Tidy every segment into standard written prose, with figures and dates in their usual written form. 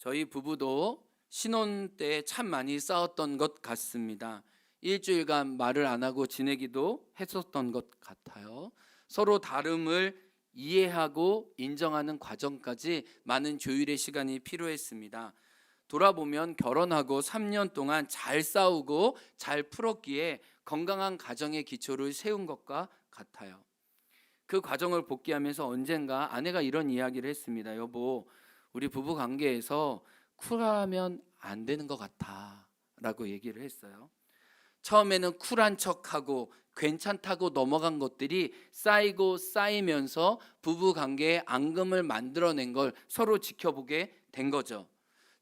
저희 부부도 신혼 때 참 많이 싸웠던 것 같습니다. 일주일간 말을 안 하고 지내기도 했었던 것 같아요. 서로 다름을 이해하고 인정하는 과정까지 많은 조율의 시간이 필요했습니다. 돌아보면 결혼하고 3년 동안 잘 싸우고 잘 풀었기에 건강한 가정의 기초를 세운 것과 같아요. 그 과정을 복귀하면서 언젠가 아내가 이런 이야기를 했습니다. 여보, 우리 부부 관계에서 쿨하면 안 되는 것 같아 라고 얘기를 했어요. 처음에는 쿨한 척하고 괜찮다고 넘어간 것들이 쌓이고 쌓이면서 부부 관계에 앙금을 만들어낸 걸 서로 지켜보게 된 거죠.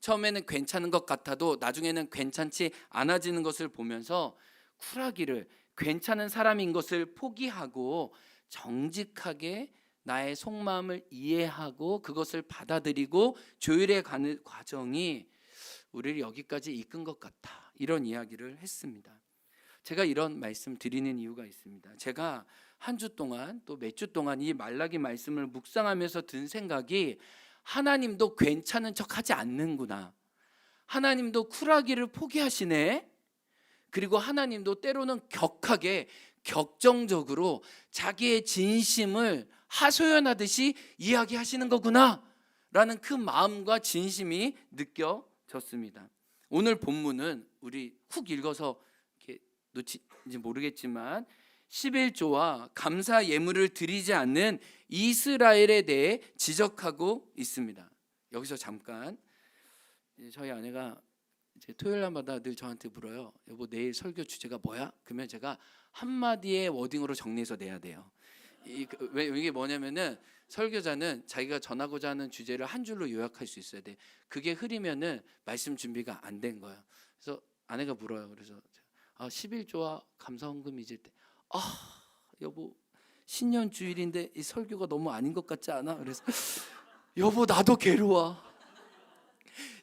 처음에는 괜찮은 것 같아도 나중에는 괜찮지 않아지는 것을 보면서 쿨하기를, 괜찮은 사람인 것을 포기하고 정직하게 나의 속마음을 이해하고 그것을 받아들이고 조율해 가는 과정이 우리를 여기까지 이끈 것 같아, 이런 이야기를 했습니다. 제가 이런 말씀 드리는 이유가 있습니다. 제가 한 주 동안 또 몇 주 동안 이 말라기 말씀을 묵상하면서 든 생각이, 하나님도 괜찮은 척 하지 않는구나, 하나님도 쿨하기를 포기하시네, 그리고 하나님도 때로는 격하게 격정적으로 자기의 진심을 하소연하듯이 이야기하시는 거구나 라는 그 마음과 진심이 느껴졌습니다. 오늘 본문은 우리 훅 읽어서 이렇게 놓치는지 모르겠지만 11조와 감사 예물을 드리지 않는 이스라엘에 대해 지적하고 있습니다. 여기서 잠깐, 저희 아내가 이제 토요일 날마다 늘 저한테 물어요. 여보, 내일 설교 주제가 뭐야? 그러면 제가 한마디의 워딩으로 정리해서 내야 돼요. 이게 뭐냐면은 설교자는 자기가 전하고자 하는 주제를 한 줄로 요약할 수 있어야 돼. 그게 흐리면은 말씀 준비가 안 된 거예요. 그래서 아내가 물어요. 그래서 11조와 감사헌금 잊을 때, 여보, 신년 주일인데 이 설교가 너무 아닌 것 같지 않아? 그래서 여보, 나도 괴로워.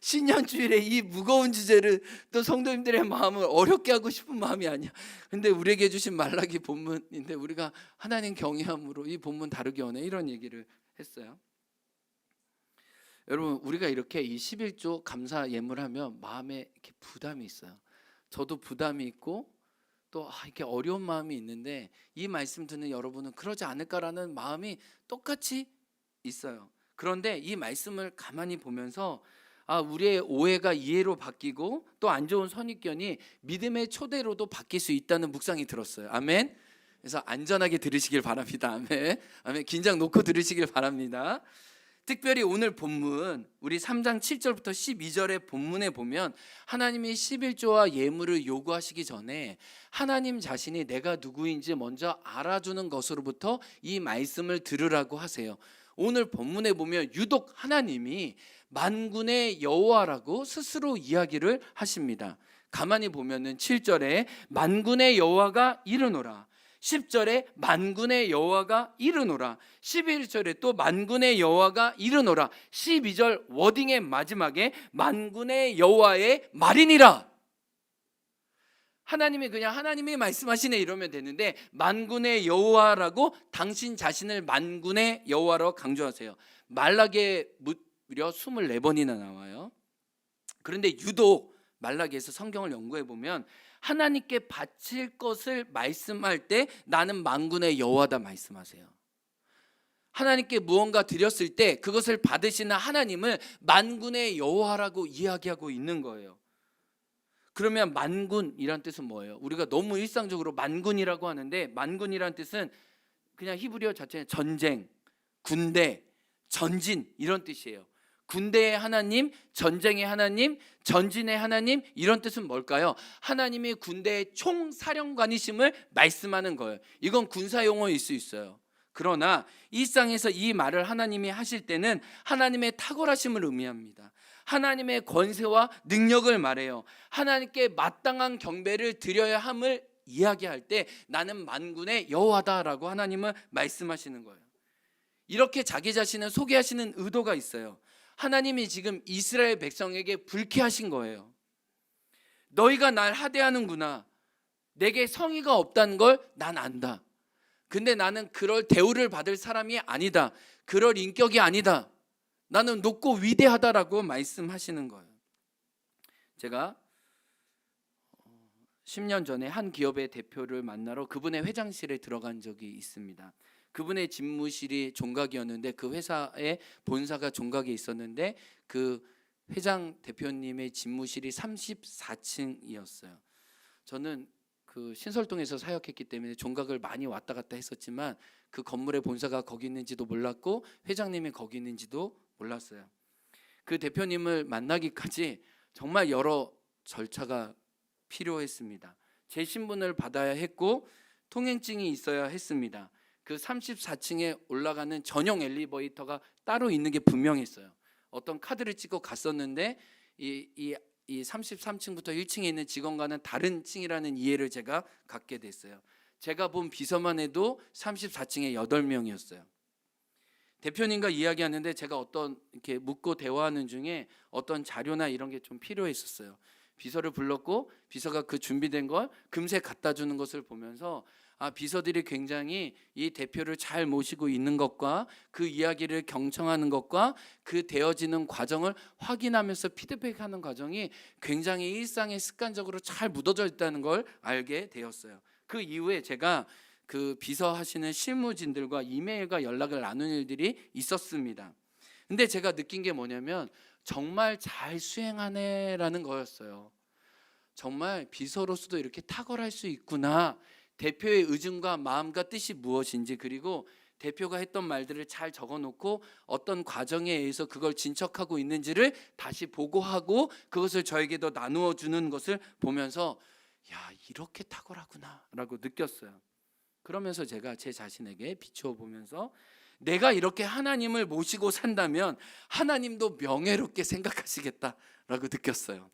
신년 주일에 이 무거운 주제를 또 성도님들의 마음을 어렵게 하고 싶은 마음이 아니야. 근데 우리에게 주신 말라기 본문인데 우리가 하나님 경외함으로 이 본문 다루기 원해, 이런 얘기를 했어요. 여러분, 우리가 이렇게 이 11조 감사 예물하면 마음에 이렇게 부담이 있어요. 저도 부담이 있고 또 이렇게 어려운 마음이 있는데, 이 말씀 듣는 여러분은 그러지 않을까라는 마음이 똑같이 있어요. 그런데 이 말씀을 가만히 보면서 우리의 오해가 이해로 바뀌고 또 안 좋은 선입견이 믿음의 초대로도 바뀔 수 있다는 묵상이 들었어요. 아멘. 그래서 안전하게 들으시길 바랍니다. 아멘. 아멘. 긴장 놓고 들으시길 바랍니다. 특별히 오늘 본문, 우리 3장 7절부터 12절의 본문에 보면 하나님이 11조와 예물을 요구하시기 전에 하나님 자신이 내가 누구인지 먼저 알아주는 것으로부터 이 말씀을 들으라고 하세요. 오늘 본문에 보면 유독 하나님이 만군의 여호와라고 스스로 이야기를 하십니다. 가만히 보면은 7절에 만군의 여호와가 이르노라, 10절에 만군의 여호와가 이르노라, 11절에 또 만군의 여호와가 이르노라, 12절 워딩의 마지막에 만군의 여호와의 말이니라. 하나님이 그냥 하나님이 말씀하시네 이러면 되는데, 만군의 여호와라고 당신 자신을 만군의 여호와로 강조하세요. 말라기에 무려 24번이나 나와요. 그런데 유독 말라기에서 성경을 연구해 보면 하나님께 바칠 것을 말씀할 때 나는 만군의 여호와다 말씀하세요. 하나님께 무언가 드렸을 때 그것을 받으시는 하나님을 만군의 여호와라고 이야기하고 있는 거예요. 그러면 만군이란 뜻은 뭐예요? 우리가 너무 일상적으로 만군이라고 하는데, 만군이란 뜻은 그냥 히브리어 자체는 전쟁, 군대, 전진 이런 뜻이에요. 군대의 하나님, 전쟁의 하나님, 전진의 하나님, 이런 뜻은 뭘까요? 하나님이 군대의 총사령관이심을 말씀하는 거예요. 이건 군사 용어일 수 있어요. 그러나 일상에서 이 말을 하나님이 하실 때는 하나님의 탁월하심을 의미합니다. 하나님의 권세와 능력을 말해요. 하나님께 마땅한 경배를 드려야 함을 이야기할 때 나는 만군의 여호와다라고 하나님은 말씀하시는 거예요. 이렇게 자기 자신을 소개하시는 의도가 있어요. 하나님이 지금 이스라엘 백성에게 불쾌하신 거예요. 너희가 날 하대하는구나. 내게 성의가 없다는 걸 난 안다. 근데 나는 그럴 대우를 받을 사람이 아니다. 그럴 인격이 아니다. 나는 높고 위대하다라고 말씀하시는 거예요. 제가 10년 전에 한 기업의 대표를 만나러 그분의 회장실에 들어간 적이 있습니다. 그분의 집무실이 종각이었는데 그 회사의 본사가 종각에 있었는데 그 회장 대표님의 집무실이 34층이었어요. 저는 그 신설동에서 사역했기 때문에 종각을 많이 왔다 갔다 했었지만 그 건물의 본사가 거기 있는지도 몰랐고 회장님이 거기 있는지도 몰랐어요. 그 대표님을 만나기까지 정말 여러 절차가 필요했습니다. 제 신분을 받아야 했고 통행증이 있어야 했습니다. 그 34층에 올라가는 전용 엘리베이터가 따로 있는 게 분명했어요. 어떤 카드를 찍고 갔었는데 이 33층부터 1층에 있는 직원과는 다른 층이라는 이해를 제가 갖게 됐어요. 제가 본 비서만 해도 34층에 8명이었어요. 대표님과 이야기하는데 제가 어떤 이렇게 묻고 대화하는 중에 어떤 자료나 이런 게 좀 필요했었어요. 비서를 불렀고 비서가 그 준비된 걸 금세 갖다 주는 것을 보면서 비서들이 굉장히 이 대표를 잘 모시고 있는 것과 그 이야기를 경청하는 것과 그 되어지는 과정을 확인하면서 피드백하는 과정이 굉장히 일상에 습관적으로 잘 묻어져 있다는 걸 알게 되었어요. 그 이후에 제가 그 비서하시는 실무진들과 이메일과 연락을 나눈 일들이 있었습니다. 근데 제가 느낀 게 뭐냐면 정말 잘 수행하네라는 거였어요. 정말 비서로서도 이렇게 탁월할 수 있구나. 대표의 의중과 마음과 뜻이 무엇인지, 그리고 대표가 했던 말들을 잘 적어놓고 어떤 과정에 의해서 그걸 진척하고 있는지를 다시 보고하고 그것을 저에게도 나누어 주는 것을 보면서 야, 이렇게 탁월하구나 라고 느꼈어요. 그러면서 제가 제 자신에게 비추어 보면서 내가 이렇게 하나님을 모시고 산다면 하나님도 명예롭게 생각하시겠다라고 느꼈어요.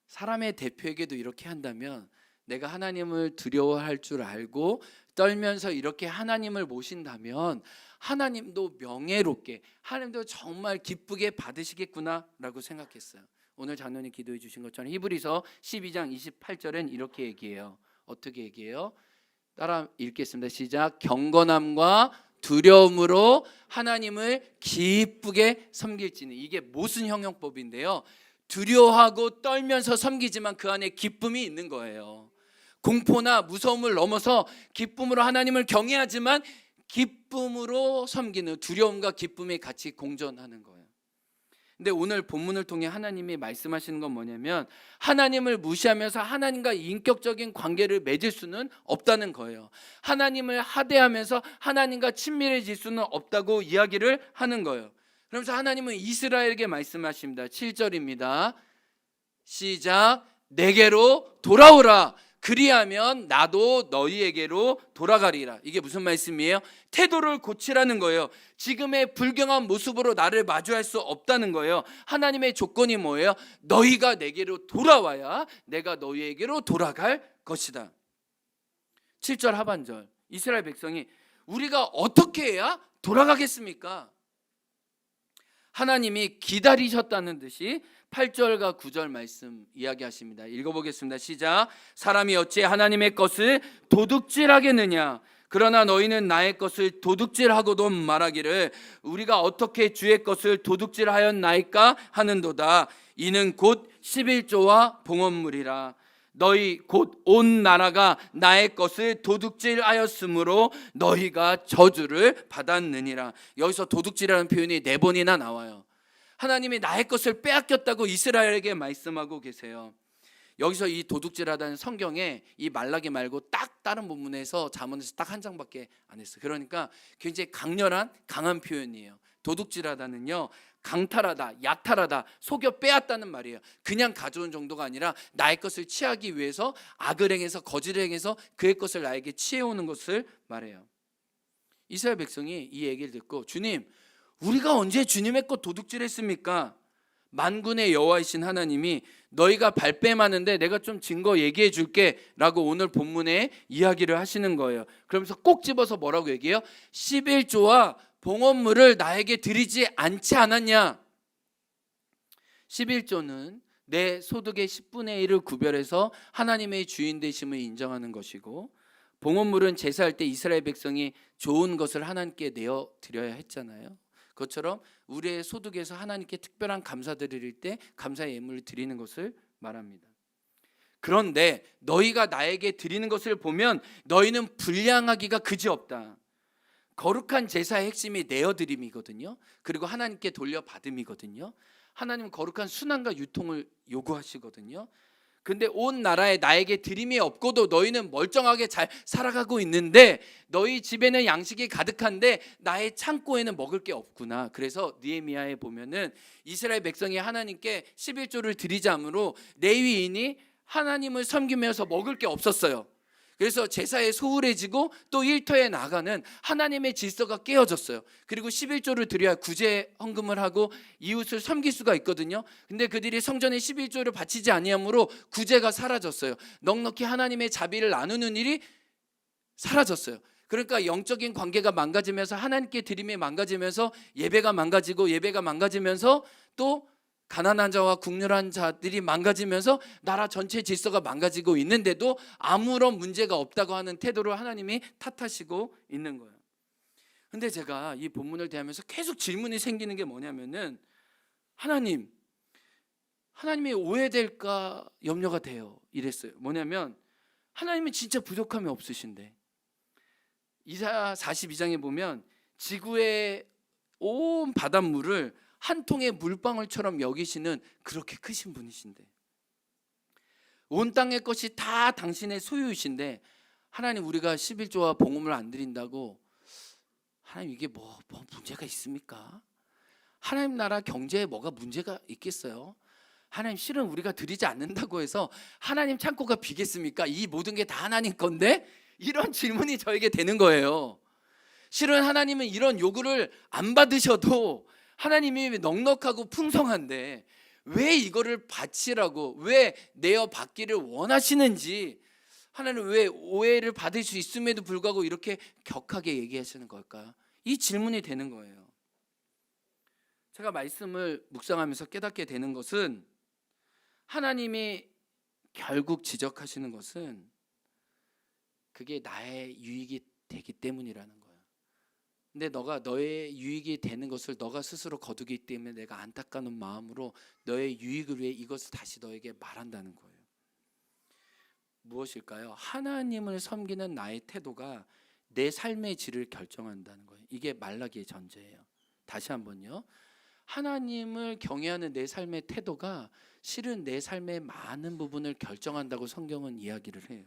사람의 대표에게도 이렇게 한다면 내가 하나님을 두려워할 줄 알고 떨면서 이렇게 하나님을 모신다면 하나님도 명예롭게, 하나님도 정말 기쁘게 받으시겠구나라고 생각했어요. 오늘 장로님 기도해 주신 것처럼 히브리서 12장 28절엔 이렇게 얘기해요. 어떻게 얘기해요? 따라 읽겠습니다. 시작. 경건함과 두려움으로 하나님을 기쁘게 섬길지니. 이게 모순 형용법인데요. 두려워하고 떨면서 섬기지만 그 안에 기쁨이 있는 거예요. 공포나 무서움을 넘어서 기쁨으로 하나님을 경외하지만 기쁨으로 섬기는, 두려움과 기쁨이 같이 공존하는 거예요. 근데 오늘 본문을 통해 하나님이 말씀하시는 건 뭐냐면 하나님을 무시하면서 하나님과 인격적인 관계를 맺을 수는 없다는 거예요. 하나님을 하대하면서 하나님과 친밀해질 수는 없다고 이야기를 하는 거예요. 그러면서 하나님은 이스라엘에게 말씀하십니다. 7절입니다. 시작. 내게로 돌아오라. 그리하면 나도 너희에게로 돌아가리라. 이게 무슨 말씀이에요? 태도를 고치라는 거예요. 지금의 불경한 모습으로 나를 마주할 수 없다는 거예요. 하나님의 조건이 뭐예요? 너희가 내게로 돌아와야 내가 너희에게로 돌아갈 것이다. 7절 하반절, 이스라엘 백성이 우리가 어떻게 해야 돌아가겠습니까? 하나님이 기다리셨다는 듯이 8절과 9절 말씀 이야기하십니다. 읽어보겠습니다. 시작. 사람이 어찌 하나님의 것을 도둑질하겠느냐? 그러나 너희는 나의 것을 도둑질하고도 말하기를 우리가 어떻게 주의 것을 도둑질하였나이까 하는도다. 이는 곧 11조와 봉헌물이라. 너희 곧 온 나라가 나의 것을 도둑질하였으므로 너희가 저주를 받았느니라. 여기서 도둑질이라는 표현이 4번이나 나와요. 하나님이 나의 것을 빼앗겼다고 이스라엘에게 말씀하고 계세요. 여기서 이 도둑질하다는 성경에 이 말라기 말고 딱 다른 본문에서 잠언에서 딱 한 장밖에 안 했어요. 그러니까 굉장히 강렬한 강한 표현이에요. 도둑질하다는요, 강탈하다, 야탈하다, 속여 빼앗다는 말이에요. 그냥 가져온 정도가 아니라 나의 것을 취하기 위해서 악을 행해서 거짓을 행해서 그의 것을 나에게 취해오는 것을 말해요. 이스라엘 백성이 이 얘기를 듣고 주님, 우리가 언제 주님의 것 도둑질했습니까? 만군의 여호와이신 하나님이 너희가 발뺌하는데 내가 좀 증거 얘기해 줄게 라고 오늘 본문에 이야기를 하시는 거예요. 그러면서 꼭 집어서 뭐라고 얘기해요? 11조와 봉헌물을 나에게 드리지 않지 않았냐? 11조는 내 소득의 10분의 1을 구별해서 하나님의 주인 되심을 인정하는 것이고, 봉헌물은 제사할 때 이스라엘 백성이 좋은 것을 하나님께 내어 드려야 했잖아요. 그것처럼 우리의 소득에서 하나님께 특별한 감사드릴 때 감사의 예물을 드리는 것을 말합니다. 그런데 너희가 나에게 드리는 것을 보면 너희는 불량하기가 그지없다. 거룩한 제사의 핵심이 내어드림이거든요. 그리고 하나님께 돌려받음이거든요. 하나님은 거룩한 순환과 유통을 요구하시거든요. 근데 온 나라에 나에게 드림이 없고도 너희는 멀쩡하게 잘 살아가고 있는데 너희 집에는 양식이 가득한데 나의 창고에는 먹을 게 없구나. 그래서 느헤미야에 보면은 이스라엘 백성이 하나님께 11조를 드리자므로 레위인이 하나님을 섬기면서 먹을 게 없었어요. 그래서 제사에 소홀해지고 또 일터에 나가는 하나님의 질서가 깨어졌어요. 그리고 11조를 드려야 구제 헌금을 하고 이웃을 섬길 수가 있거든요. 근데 그들이 성전에 11조를 바치지 아니하므로 구제가 사라졌어요. 넉넉히 하나님의 자비를 나누는 일이 사라졌어요. 그러니까 영적인 관계가 망가지면서 하나님께 드림이 망가지면서 예배가 망가지면서 또 가난한 자와 국률한 자들이 망가지면서 나라 전체 질서가 망가지고 있는데도 아무런 문제가 없다고 하는 태도를 하나님이 탓하시고 있는 거예요. 근데 제가 이 본문을 대하면서 계속 질문이 생기는 게 뭐냐면은 하나님이 오해될까 염려가 돼요. 이랬어요. 뭐냐면 하나님은 진짜 부족함이 없으신데 이사야 42장에 보면 지구의 온 바닷물을 한 통의 물방울처럼 여기시는 그렇게 크신 분이신데 온 땅의 것이 다 당신의 소유이신데 하나님 우리가 11조와 봉헌을 안 드린다고 하나님 이게 뭐 문제가 있습니까? 하나님 나라 경제에 뭐가 문제가 있겠어요? 하나님 실은 우리가 드리지 않는다고 해서 하나님 창고가 비겠습니까? 이 모든 게 다 하나님 건데? 이런 질문이 저에게 되는 거예요. 실은 하나님은 이런 요구를 안 받으셔도 하나님이 넉넉하고 풍성한데 왜 이거를 바치라고 왜 내어 받기를 원하시는지 하나님 왜 오해를 받을 수 있음에도 불구하고 이렇게 격하게 얘기하시는 걸까? 이 질문이 되는 거예요. 제가 말씀을 묵상하면서 깨닫게 되는 것은 하나님이 결국 지적하시는 것은 그게 나의 유익이 되기 때문이라는 거예요. 근데 너가 너의 유익이 되는 것을 너가 스스로 거두기 때문에 내가 안타까운 마음으로 너의 유익을 위해 이것을 다시 너에게 말한다는 거예요. 무엇일까요? 하나님을 섬기는 나의 태도가 내 삶의 질을 결정한다는 거예요. 이게 말라기의 전제예요. 다시 한번요. 하나님을 경외하는 내 삶의 태도가 실은 내 삶의 많은 부분을 결정한다고 성경은 이야기를 해요.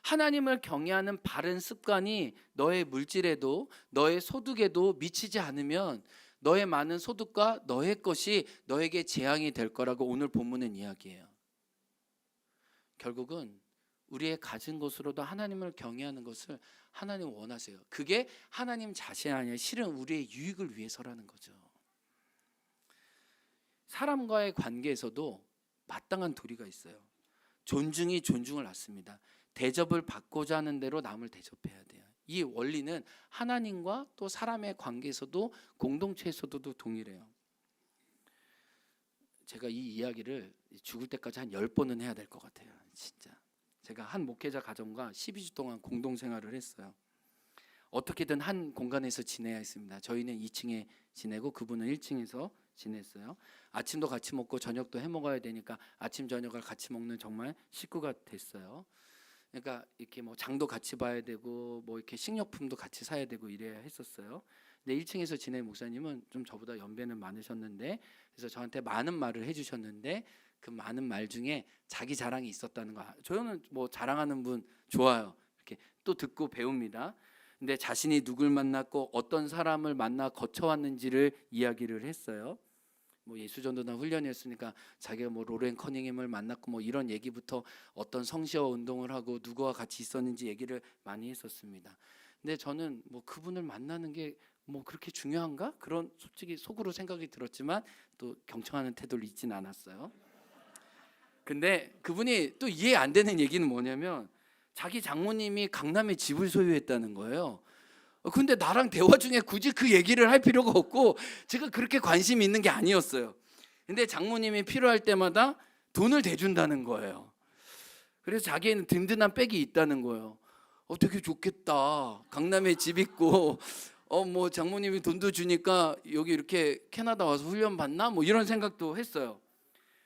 하나님을 경외하는 바른 습관이 너의 물질에도 너의 소득에도 미치지 않으면 너의 많은 소득과 너의 것이 너에게 재앙이 될 거라고 오늘 본문은 이야기해요. 결국은 우리의 가진 것으로도 하나님을 경외하는 것을 하나님 원하세요. 그게 하나님 자신 아니라 실은 우리의 유익을 위해서라는 거죠. 사람과의 관계에서도 마땅한 도리가 있어요. 존중이 존중을 낳습니다. 대접을 받고자 하는 대로 남을 대접해야 돼요. 이 원리는 하나님과 또 사람의 관계에서도 공동체에서도 동일해요. 제가 이 이야기를 죽을 때까지 한 10번은 해야 될 것 같아요. 진짜. 제가 한 목회자 가정과 12주 동안 공동생활을 했어요. 어떻게든 한 공간에서 지내야 했습니다. 저희는 2층에 지내고 그분은 1층에서 지냈어요. 아침도 같이 먹고 저녁도 해 먹어야 되니까 아침 저녁을 같이 먹는 정말 식구가 됐어요. 그러니까 이렇게 뭐 장도 같이 봐야 되고 뭐 이렇게 식료품도 같이 사야 되고 이래야 했었어요. 근데 1층에서 지낸 목사님은 좀 저보다 연배는 많으셨는데 그래서 저한테 많은 말을 해주셨는데 그 많은 말 중에 자기 자랑이 있었다는 거. 저는 뭐 자랑하는 분 좋아요. 이렇게 또 듣고 배웁니다. 근데 자신이 누굴 만났고 어떤 사람을 만나 거쳐왔는지를 이야기를 했어요. 뭐 예수전도나 훈련이었으니까 자기가 뭐 로렌 커닝햄을 만났고 뭐 이런 얘기부터 어떤 성시어 운동을 하고 누구와 같이 있었는지 얘기를 많이 했었습니다. 근데 저는 뭐 그분을 만나는 게 뭐 그렇게 중요한가? 그런 솔직히 속으로 생각이 들었지만 또 경청하는 태도를 잊진 않았어요. 근데 그분이 또 이해 안 되는 얘기는 뭐냐면 자기 장모님이 강남에 집을 소유했다는 거예요. 근데 나랑 대화 중에 굳이 그 얘기를 할 필요가 없고 제가 그렇게 관심이 있는 게 아니었어요. 근데 장모님이 필요할 때마다 돈을 대준다는 거예요. 그래서 자기는 든든한 백이 있다는 거예요. 되게 좋겠다. 강남에 집 있고 뭐 장모님이 돈도 주니까 여기 이렇게 캐나다 와서 훈련 받나? 뭐 이런 생각도 했어요.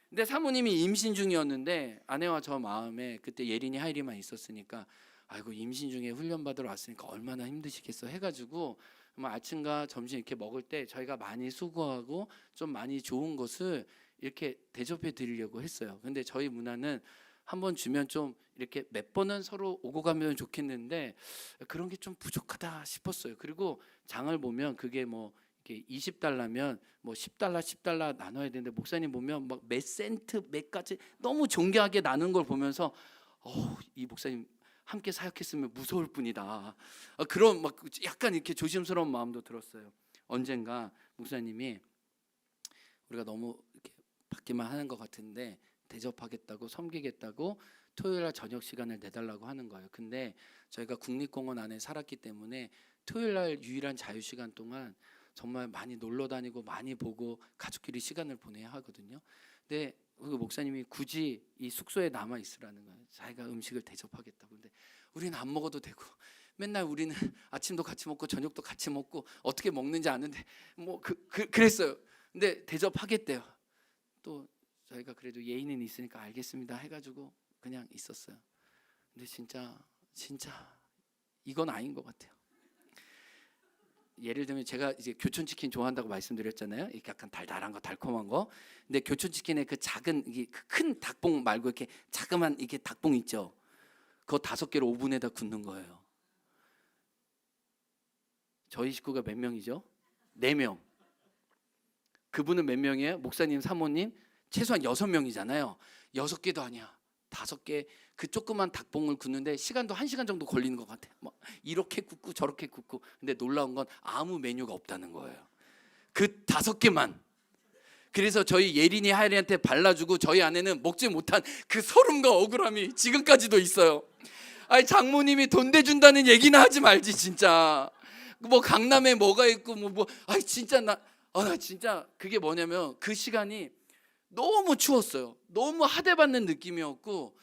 근데 사모님이 임신 중이었는데 아내와 저 마음에 그때 예린이 하일이만 있었으니까 아이고 임신 중에 훈련 받으러 왔으니까 얼마나 힘드시겠어 해가지고 아침과 점심 이렇게 먹을 때 저희가 많이 수고하고 좀 많이 좋은 것을 이렇게 대접해 드리려고 했어요. 근데 저희 문화는 한번 주면 좀 이렇게 몇 번은 서로 오고 가면 좋겠는데 그런 게 좀 부족하다 싶었어요. 그리고 장을 보면 그게 뭐 이렇게 20달러면 뭐 10달러 나눠야 되는데 목사님 보면 막 몇 센트 몇 가지 너무 정교하게 나눈 걸 보면서 이 목사님 함께 사역했으면 무서울 뿐이다. 그런 막 약간 이렇게 조심스러운 마음도 들었어요. 언젠가 목사님이 우리가 너무 이렇게 받기만 하는 것 같은데 대접하겠다고 섬기겠다고 토요일날 저녁 시간을 내달라고 하는 거예요. 근데 저희가 국립공원 안에 살았기 때문에 토요일날 유일한 자유 시간 동안 정말 많이 놀러 다니고 많이 보고 가족끼리 시간을 보내야 하거든요. 근데 그 목사님이 굳이 이 숙소에 남아 있으라는 거예요. 자기가 음식을 대접하겠다고. 근데 우리는 안 먹어도 되고 맨날 우리는 아침도 같이 먹고 저녁도 같이 먹고 어떻게 먹는지 아는데 뭐 그랬어요. 근데 대접하겠대요. 또 저희가 그래도 예의는 있으니까 알겠습니다 해가지고 그냥 있었어요. 근데 진짜 이건 아닌 것 같아요. 예를 들면 제가 이제 교촌치킨 좋아한다고 말씀드렸잖아요. 이렇게 약간 달달한 거, 달콤한 거. 근데 교촌치킨에 그 작은 이게 큰 닭봉 말고 이렇게 자그만 이게 닭봉 있죠. 그거 5개를 오븐에다 굽는 거예요. 저희 식구가 몇 명이죠? 4명. 그분은 몇 명이에요? 목사님, 사모님 최소한 6명이잖아요. 6개도 아니야. 5개 그 조그만 닭봉을 굽는데 시간도 1시간 정도 걸리는 것 같아요. 뭐 이렇게 굽고 저렇게 굽고. 근데 놀라운 건 아무 메뉴가 없다는 거예요. 그 5개만. 그래서 저희 예린이 하일이한테 발라주고 저희 아내는 먹지 못한 그 서름과 억울함이 지금까지도 있어요. 아니 장모님이 돈 대준다는 얘기나 하지 말지 진짜. 뭐 강남에 뭐가 있고 아니 진짜 나 진짜 그게 뭐냐면 그 시간이 너무 추웠어요. 너무 하대받는 느낌이었고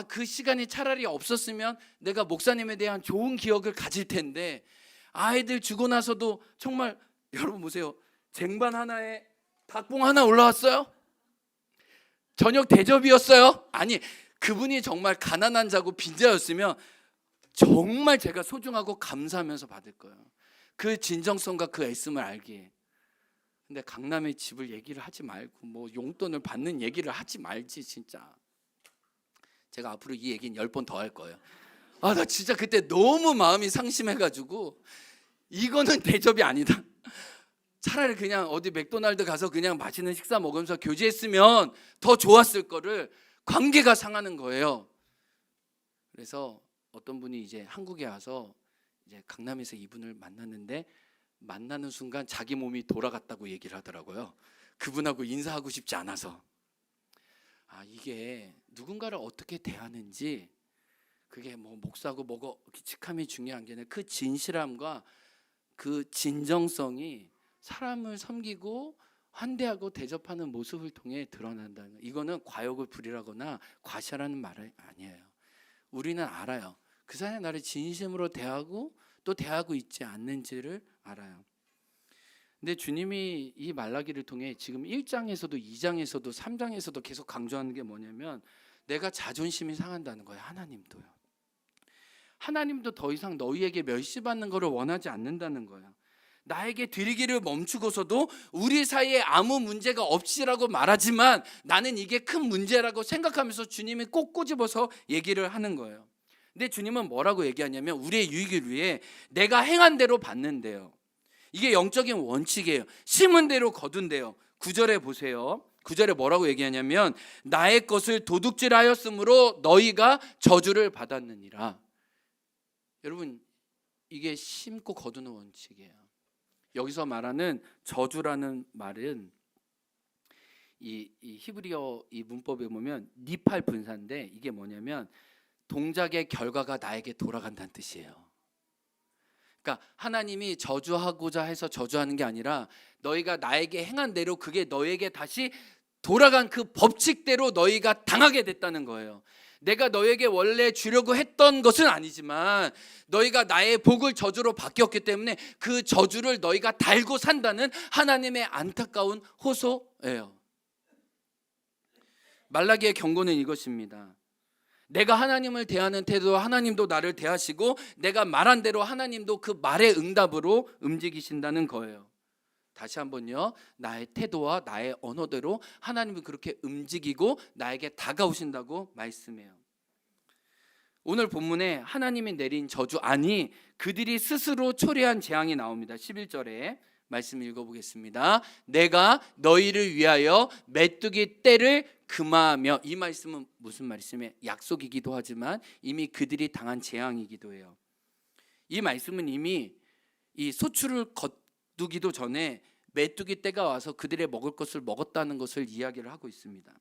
그 시간이 차라리 없었으면 내가 목사님에 대한 좋은 기억을 가질 텐데 아이들 주고 나서도 정말 여러분 보세요. 쟁반 하나에 닭봉 하나 올라왔어요. 저녁 대접이었어요. 아니 그분이 정말 가난한 자고 빈자였으면 정말 제가 소중하고 감사하면서 받을 거예요. 그 진정성과 그 애씀을 알기에. 근데 강남의 집을 얘기를 하지 말고 뭐 용돈을 받는 얘기를 하지 말지 진짜. 제가 앞으로 이 얘기는 10번 더 할 거예요. 나 진짜 그때 너무 마음이 상심해가지고 이거는 대접이 아니다. 차라리 그냥 어디 맥도날드 가서 그냥 맛있는 식사 먹으면서 교제했으면 더 좋았을 거를 관계가 상하는 거예요. 그래서 어떤 분이 이제 한국에 와서 이제 강남에서 이분을 만났는데 만나는 순간 자기 몸이 돌아갔다고 얘기를 하더라고요. 그분하고 인사하고 싶지 않아서. 이게 누군가를 어떻게 대하는지 그게 뭐 목사고 뭐고 직함이 중요한 게 아니라 그 진실함과 그 진정성이 사람을 섬기고 환대하고 대접하는 모습을 통해 드러난다는 거예요. 이거는 과욕을 부리라거나 과시하라는 말이 아니에요. 우리는 알아요. 그 사람이 나를 진심으로 대하고 또 대하고 있지 않는지를 알아요. 근데 주님이 이 말라기를 통해 지금 1장에서도 2장에서도 3장에서도 계속 강조하는 게 뭐냐면 내가 자존심이 상한다는 거예요. 하나님도요. 하나님도 더 이상 너희에게 멸시받는 것을 원하지 않는다는 거예요. 나에게 드리기를 멈추고서도 우리 사이에 아무 문제가 없이라고 말하지만 나는 이게 큰 문제라고 생각하면서 주님이 꼭 꼬집어서 얘기를 하는 거예요. 근데 주님은 뭐라고 얘기하냐면 우리의 유익을 위해 내가 행한 대로 받는데요. 이게 영적인 원칙이에요. 심은 대로 거둔대요. 9절에 보세요. 9절에 뭐라고 얘기하냐면 나의 것을 도둑질하였으므로 너희가 저주를 받았느니라. 여러분 이게 심고 거두는 원칙이에요. 여기서 말하는 저주라는 말은 이 히브리어 이 문법에 보면 니팔 분사인데 이게 뭐냐면 동작의 결과가 나에게 돌아간다는 뜻이에요. 그러니까 하나님이 저주하고자 해서 저주하는 게 아니라 너희가 나에게 행한 대로 그게 너에게 다시 돌아간 그 법칙대로 너희가 당하게 됐다는 거예요. 내가 너에게 원래 주려고 했던 것은 아니지만 너희가 나의 복을 저주로 바뀌었기 때문에 그 저주를 너희가 달고 산다는 하나님의 안타까운 호소예요. 말라기의 경고는 이것입니다. 내가 하나님을 대하는 태도, 하나님도 나를 대하시고 내가 말한 대로 하나님도 그 말의 응답으로 움직이신다는 거예요. 다시 한번요. 나의 태도와 나의 언어대로 하나님은 그렇게 움직이고 나에게 다가오신다고 말씀해요. 오늘 본문에 하나님이 내린 저주, 아니 그들이 스스로 초래한 재앙이 나옵니다. 11절에 말씀 읽어보겠습니다. 내가 너희를 위하여 메뚜기 떼를 금하며, 이 말씀은 무슨 말씀이에요? 약속이기도 하지만 이미 그들이 당한 재앙이기도 해요. 이 말씀은 이미 이 소출을 거두기도 전에 메뚜기 떼가 와서 그들의 먹을 것을 먹었다는 것을 이야기를 하고 있습니다.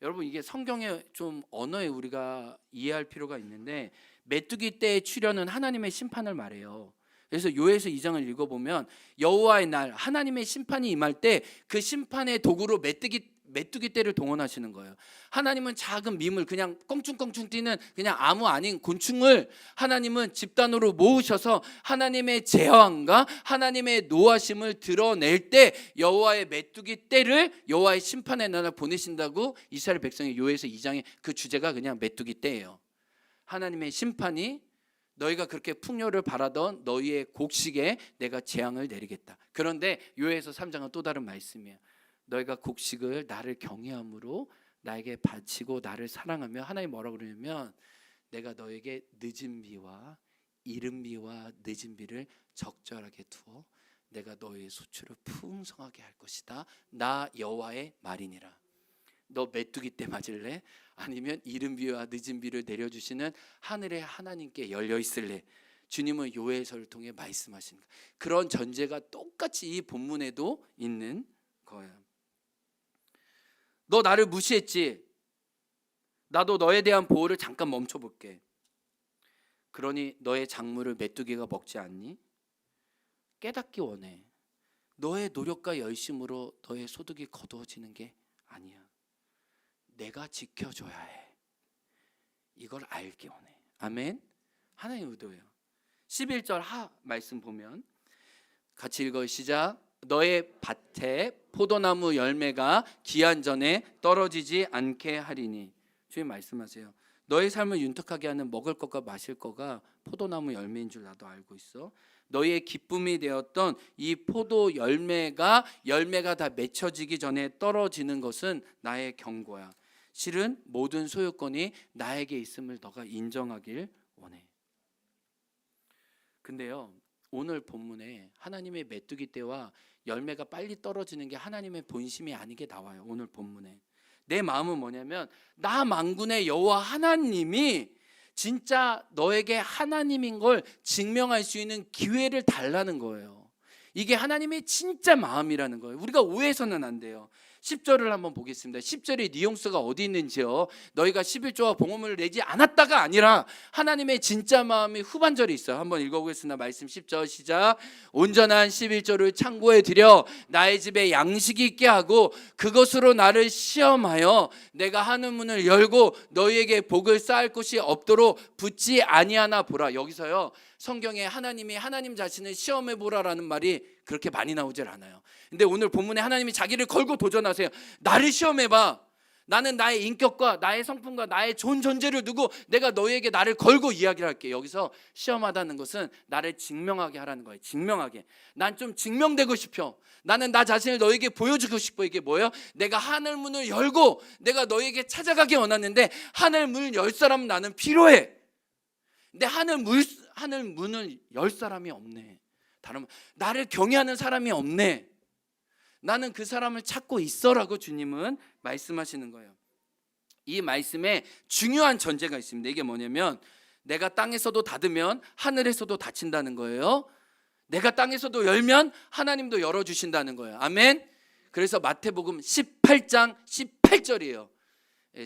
여러분, 이게 성경의 좀 언어에 우리가 이해할 필요가 있는데, 메뚜기 떼의 출현은 하나님의 심판을 말해요. 그래서 요에서 2장을 읽어보면 여호와의 날, 하나님의 심판이 임할 때 그 심판의 도구로 메뚜기 떼를 동원하시는 거예요. 하나님은 작은 민물, 그냥 껑충껑충 뛰는 그냥 아무 아닌 곤충을 하나님은 집단으로 모으셔서 하나님의 재앙과 하나님의 노하심을 드러낼 때 여호와의 메뚜기 떼를 여호와의 심판의 날에 보내신다고 이스라엘 백성의 요에서 2장의 그 주제가 그냥 메뚜기 떼예요. 하나님의 심판이 너희가 그렇게 풍요를 바라던 너희의 곡식에 내가 재앙을 내리겠다. 그런데 요에서 3장은 또 다른 말씀이에요. 너희가 곡식을 나를 경외함으로 나에게 바치고 나를 사랑하며, 하나님 뭐라고 그러냐면 내가 너에게 늦은 비와 이른 비와 늦은 비를 적절하게 두어 내가 너희의 소출을 풍성하게 할 것이다. 나 여호와의 말이니라. 너 메뚜기 떼 맞을래? 아니면 이른 비와 늦은 비를 내려주시는 하늘의 하나님께 열려 있을래? 주님은 요에서를 통해 말씀하십니다. 그런 전제가 똑같이 이 본문에도 있는 거예요. 너 나를 무시했지? 나도 너에 대한 보호를 잠깐 멈춰볼게. 그러니 너의 작물을 메뚜기가 먹지 않니? 깨닫기 원해. 너의 노력과 열심으로 너의 소득이 거두어지는 게 아니야. 내가 지켜줘야 해. 이걸 알기 원해. 아멘. 하나님의 의도예요. 11절 하 말씀 보면 같이 읽어요. 시작. 너의 밭에 포도나무 열매가 기한 전에 떨어지지 않게 하리니. 주님 말씀하세요. 너의 삶을 윤택하게 하는 먹을 것과 마실 것가 포도나무 열매인 줄 나도 알고 있어. 너의 기쁨이 되었던 이 포도 열매가 다 맺혀지기 전에 떨어지는 것은 나의 경고야. 실은 모든 소유권이 나에게 있음을 너가 인정하길 원해. 근데요, 오늘 본문에 하나님의 메뚜기 떼와 열매가 빨리 떨어지는 게 하나님의 본심이 아니게 나와요. 오늘 본문에 내 마음은 뭐냐면, 나 만군의 여호와 하나님이 진짜 너에게 하나님인 걸 증명할 수 있는 기회를 달라는 거예요. 이게 하나님의 진짜 마음이라는 거예요. 우리가 오해해서는 안 돼요. 10절을 한번 보겠습니다. 10절에 뉘앙스가 어디 있는지요. 너희가 11조와 봉헌물을 내지 않았다가 아니라 하나님의 진짜 마음이 후반절에 있어요. 한번 읽어보겠습니다. 말씀 10절 시작. 온전한 11조를 창고에 들여 나의 집에 양식이 있게 하고 그것으로 나를 시험하여 내가 하늘 문을 열고 너희에게 복을 쌓을 곳이 없도록 붙지 아니하나 보라. 여기서요, 성경에 하나님이 하나님 자신을 시험해 보라라는 말이 그렇게 많이 나오질 않아요. 근데 오늘 본문에 하나님이 자기를 걸고 도전하세요. 나를 시험해봐. 나는 나의 인격과 나의 성품과 나의 좋은 존재를 두고 내가 너희에게 나를 걸고 이야기를 할게. 여기서 시험하다는 것은 나를 증명하게 하라는 거예요. 증명하게. 난 좀 증명되고 싶어. 나는 나 자신을 너에게 보여주고 싶어. 이게 뭐예요? 내가 하늘 문을 열고 내가 너에게 찾아가기 원하는데 하늘 문을 열 사람은 나는 필요해. 근데 하늘 문을 열 사람이 없네. 다른 나를 경외하는 사람이 없네. 나는 그 사람을 찾고 있어라고 주님은 말씀하시는 거예요. 이 말씀에 중요한 전제가 있습니다. 이게 뭐냐면 내가 땅에서도 닫으면 하늘에서도 닫힌다는 거예요. 내가 땅에서도 열면 하나님도 열어주신다는 거예요. 아멘. 그래서 마태복음 18장 18절이에요.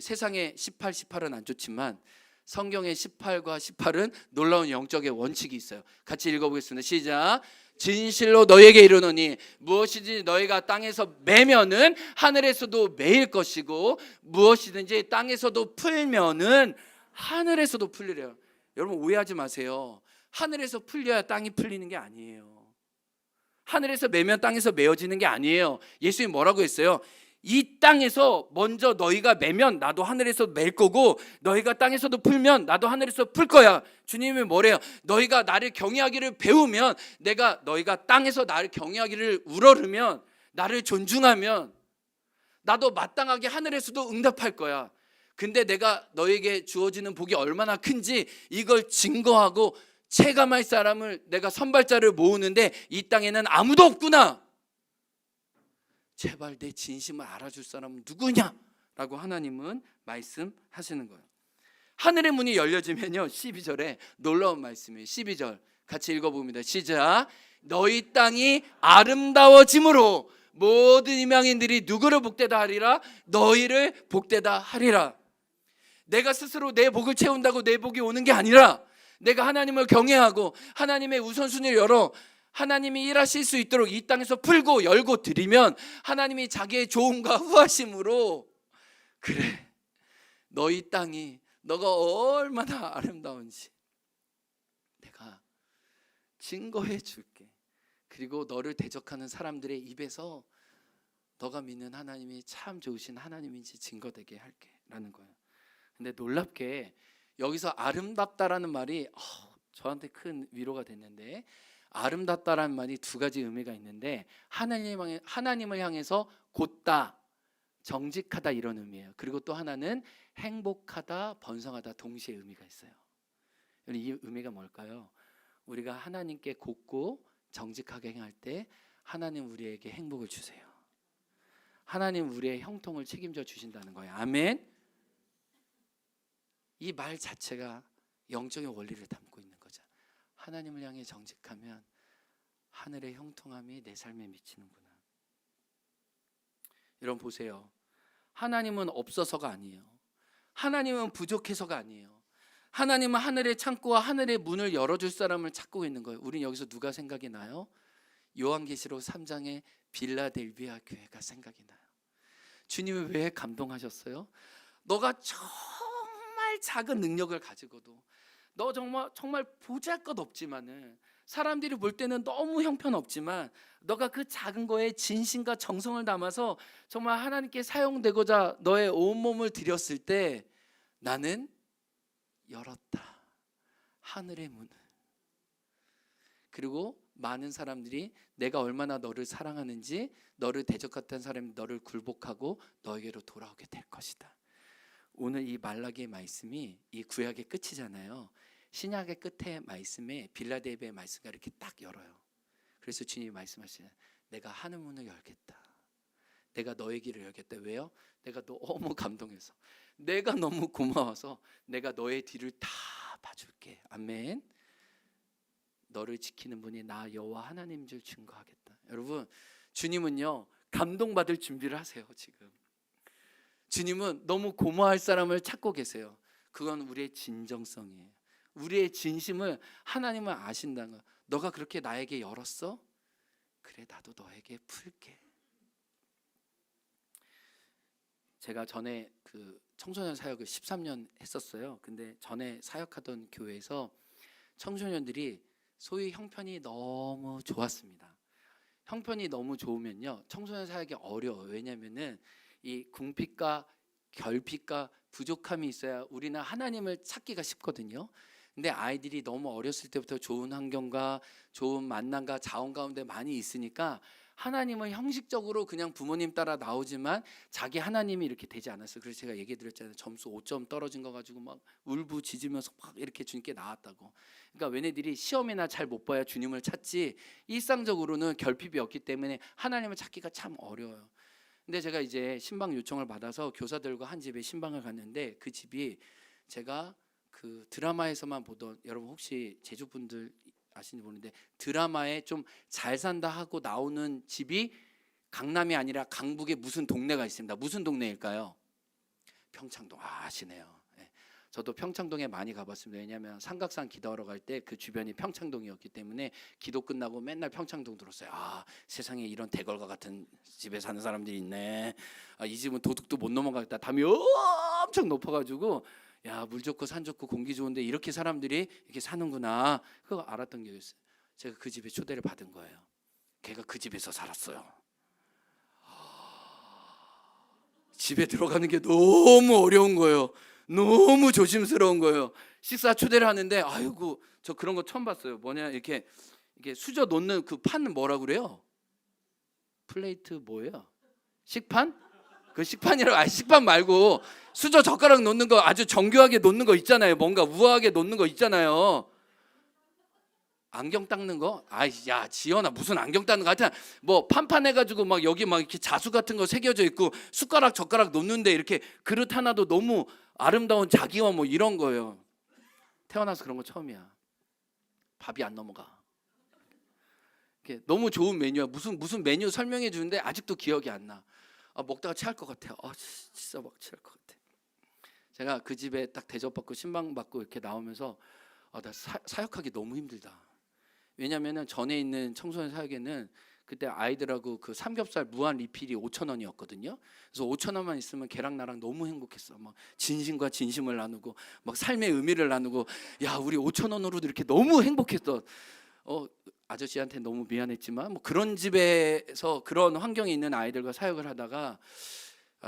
세상에 18은 안 좋지만 성경의 18과 18은 놀라운 영적의 원칙이 있어요. 같이 읽어보겠습니다. 시작. 진실로 너에게 이르노니 무엇이든지 너희가 땅에서 매면은 하늘에서도 매일 것이고 무엇이든지 땅에서도 풀면은 하늘에서도 풀리래요. 여러분 오해하지 마세요. 하늘에서 풀려야 땅이 풀리는 게 아니에요. 하늘에서 매면 땅에서 메어지는 게 아니에요. 예수님이 뭐라고 했어요? 이 땅에서 먼저 너희가 매면 나도 하늘에서 맬 거고 너희가 땅에서도 풀면 나도 하늘에서 풀 거야. 주님이 뭐래요? 너희가 나를 경외하기를 배우면, 내가 너희가 땅에서 나를 경외하기를 우러르면, 나를 존중하면 나도 마땅하게 하늘에서도 응답할 거야. 근데 내가 너에게 주어지는 복이 얼마나 큰지 이걸 증거하고 체감할 사람을 내가 선발자를 모으는데 이 땅에는 아무도 없구나. 제발 내 진심을 알아줄 사람은 누구냐? 라고 하나님은 말씀하시는 거예요. 하늘의 문이 열려지면요 12절에 놀라운 말씀이에요. 12절 같이 읽어봅니다. 시작. 너희 땅이 아름다워짐으로 모든 이방인들이 누구를 복되다 하리라? 너희를 복되다 하리라. 내가 스스로 내 복을 채운다고 내 복이 오는 게 아니라 내가 하나님을 경외하고 하나님의 우선순위를 열어 하나님이 일하실 수 있도록 이 땅에서 풀고 열고 드리면 하나님이 자기의 좋음과 후하심으로, 그래 너희 땅이 너가 얼마나 아름다운지 내가 증거해 줄게. 그리고 너를 대적하는 사람들의 입에서 너가 믿는 하나님이 참 좋으신 하나님인지 증거되게 할게 라는 거예요. 근데 놀랍게 여기서 아름답다라는 말이 저한테 큰 위로가 됐는데, 아름답다라는 말이 두 가지 의미가 있는데 하나님을 향해서 곧다, 정직하다 이런 의미예요. 그리고 또 하나는 행복하다, 번성하다 동시에 의미가 있어요. 이 의미가 뭘까요? 우리가 하나님께 곧고 정직하게 행할 때 하나님 우리에게 행복을 주세요. 하나님 우리의 형통을 책임져 주신다는 거예요. 아멘. 이 말 자체가 영적인 원리를 담고 있는 거죠. 하나님을 향해 정직하면 하늘의 형통함이 내 삶에 미치는구나. 여러분 보세요. 하나님은 없어서가 아니에요. 하나님은 부족해서가 아니에요. 하나님은 하늘의 창고와 하늘의 문을 열어줄 사람을 찾고 있는 거예요. 우린 여기서 누가 생각이 나요? 요한계시록 3장의 빌라델비아 교회가 생각이 나요. 주님이 왜 감동하셨어요? 너가 정말 작은 능력을 가지고도, 너 정말 보잘것없지만은, 사람들이 볼 때는 너무 형편없지만 너가 그 작은 거에 진심과 정성을 담아서 정말 하나님께 사용되고자 너의 온몸을 들였을 때 나는 열었다, 하늘의 문을. 그리고 많은 사람들이 내가 얼마나 너를 사랑하는지, 너를 대적했던 사람이 너를 굴복하고 너에게로 돌아오게 될 것이다. 오늘 이 말라기의 말씀이 이 구약의 끝이잖아요. 신약의 끝에 말씀에 빌라델비아의 말씀과 이렇게 딱 열어요. 그래서 주님이 말씀하시는, 내가 하늘 문을 열겠다. 내가 너의 길을 열겠다. 왜요? 내가 너무 감동해서, 내가 너무 고마워서 내가 너의 뒤를 다 봐줄게. 아멘. 너를 지키는 분이 나 여호와 하나님인 줄 증거하겠다. 여러분, 주님은요 감동받을 준비를 하세요. 지금 주님은 너무 고마워할 사람을 찾고 계세요. 그건 우리의 진정성이에요. 우리의 진심을 하나님은 아신다는 거야. 너가 그렇게 나에게 열었어? 그래, 나도 너에게 풀게. 제가 전에 그 청소년 사역을 13년 했었어요. 근데 전에 사역하던 교회에서 청소년들이 소위 형편이 너무 좋았습니다. 형편이 너무 좋으면요 청소년 사역이 어려워요. 왜냐면은 이 궁핍과 결핍과 부족함이 있어야 우리는 하나님을 찾기가 쉽거든요. 근데 아이들이 너무 어렸을 때부터 좋은 환경과 좋은 만남과 자원 가운데 많이 있으니까 하나님은 형식적으로 그냥 부모님 따라 나오지만 자기 하나님이 이렇게 되지 않았어요. 그래서 제가 얘기 드렸잖아요. 점수 5점 떨어진 거 가지고 막 울부짖으면서 막 이렇게 주님께 나왔다고. 그러니까 얘네들이 시험이나 잘 못 봐야 주님을 찾지 일상적으로는 결핍이 없기 때문에 하나님을 찾기가 참 어려워요. 근데 제가 이제 신방 요청을 받아서 교사들과 한 집에 신방을 갔는데, 그 집이 제가 그 드라마에서만 보던, 여러분 혹시 제주분들 아시는지 모르는데 드라마에 좀 잘 산다 하고 나오는 집이 강남이 아니라 강북에 무슨 동네가 있습니다. 무슨 동네일까요? 평창동. 아시네요. 네. 저도 평창동에 많이 가봤습니다. 왜냐하면 삼각산 기도하러 갈 때 그 주변이 평창동이었기 때문에 기도 끝나고 맨날 평창동 들었어요. 아, 세상에 이런 대걸과 같은 집에 사는 사람들이 있네. 아, 이 집은 도둑도 못 넘어가겠다. 담이 엄청 높아가지고 야, 물 좋고 산 좋고 공기 좋은데 이렇게 사람들이 이렇게 사는구나. 그거 알았던 게 있어요. 제가 그 집에 초대를 받은 거예요. 걔가 그 집에서 살았어요. 집에 들어가는 게 너무 어려운 거예요. 너무 조심스러운 거예요. 식사 초대를 하는데 아이고 저 그런 거 처음 봤어요. 뭐냐 이렇게 수저 놓는 그 판은 뭐라 그래요? 플레이트 뭐예요? 식판? 그 식판이라고 식판 말고 수저 젓가락 놓는 거 아주 정교하게 놓는 거 있잖아요. 뭔가 우아하게 놓는 거 있잖아요. 안경 닦는 거? 아이 야 지연아 무슨 안경 닦는 거 하여튼 뭐 판판 해가지고 막 여기 막 이렇게 자수 같은 거 새겨져 있고 숟가락 젓가락 놓는데 이렇게 그릇 하나도 너무 아름다운 자기와 뭐 이런 거예요. 태어나서 그런 거 처음이야. 밥이 안 넘어가. 이렇게 너무 좋은 메뉴야. 무슨 메뉴 설명해 주는데 아직도 기억이 안 나. 아, 먹다가 체할 것 같아요. 아 진짜 막 체할 것 같아. 제가 그 집에 딱 대접받고 신방받고 이렇게 나오면서 나 사역하기 너무 힘들다. 왜냐면은 전에 있는 청소년 사역에는 그때 아이들하고 그 삼겹살 무한 리필이 5,000원이었거든요. 그래서 5,000원만 있으면 걔랑 나랑 너무 행복했어. 막 진심과 진심을 나누고 막 삶의 의미를 나누고 야 우리 5,000원으로도 이렇게 너무 행복했어. 아저씨한테 너무 미안했지만 뭐 그런 집에서 그런 환경에 있는 아이들과 사역을 하다가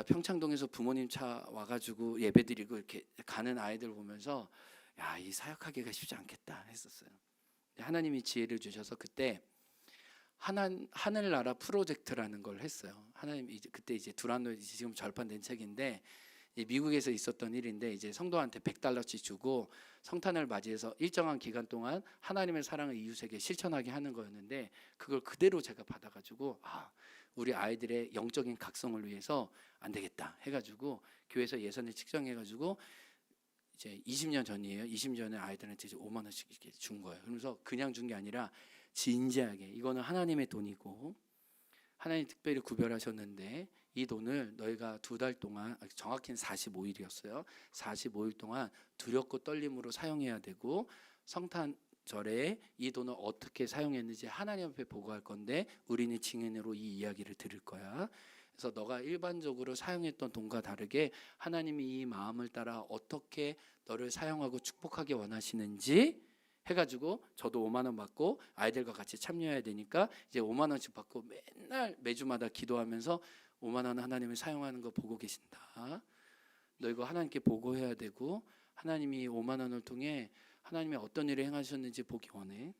평창동에서 부모님 차 와가지고 예배드리고 이렇게 가는 아이들 보면서 야 이 사역하기가 쉽지 않겠다 했었어요. 하나님이 지혜를 주셔서 그때 하늘나라 프로젝트라는 걸 했어요. 하나님 그때 이제 두란노 지금 절판된 책인데 미국에서 있었던 일인데 이제 성도한테 $100씩 주고 성탄을 맞이해서 일정한 기간 동안 하나님의 사랑을 이웃에게 실천하게 하는 거였는데 그걸 그대로 제가 받아가지고 우리 아이들의 영적인 각성을 위해서 안 되겠다 해가지고 교회에서 예산을 측정해가지고 이제 20년 전이에요. 20년 전에 아이들한테 이제 5만 원씩 이렇게 준 거예요. 그러면서 그냥 준 게 아니라 진지하게 이거는 하나님의 돈이고 하나님 특별히 구별하셨는데 이 돈을 너희가 2달 동안 정확히는 45일이었어요. 45일 동안 두렵고 떨림으로 사용해야 되고 성탄절에 이 돈을 어떻게 사용했는지 하나님 앞에 보고할 건데 우리는 증인으로 이 이야기를 들을 거야. 그래서 너가 일반적으로 사용했던 돈과 다르게 하나님이 이 마음을 따라 어떻게 너를 사용하고 축복하기 원하시는지 해가지고 저도 5만 원 받고 아이들과 같이 참여해야 되니까 이제 5만 원씩 받고 맨날 매주마다 기도하면서 5만 원 하나님을 사용하는 거 보고 계신다. 너 이거 하나님께 보고해야 되고 하나님이 5만 원을 통해 하나님이 어떤 일을 행하셨는지 보기 원해.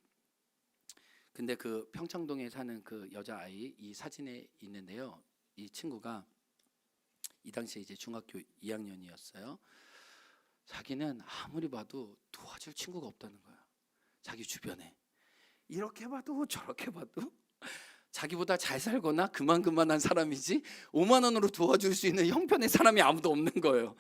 근데 그 평창동에 사는 그 여자아이 이 사진에 있는데요. 이 친구가 이 당시에 이제 중학교 2학년이었어요. 자기는 아무리 봐도 도와줄 친구가 없다는 거야. 자기 주변에 이렇게 봐도 저렇게 봐도 자기보다 잘 살거나 그만한 사람이지 5만 원으로 도와줄 수 있는 형편의 사람이 아무도 없는 거예요.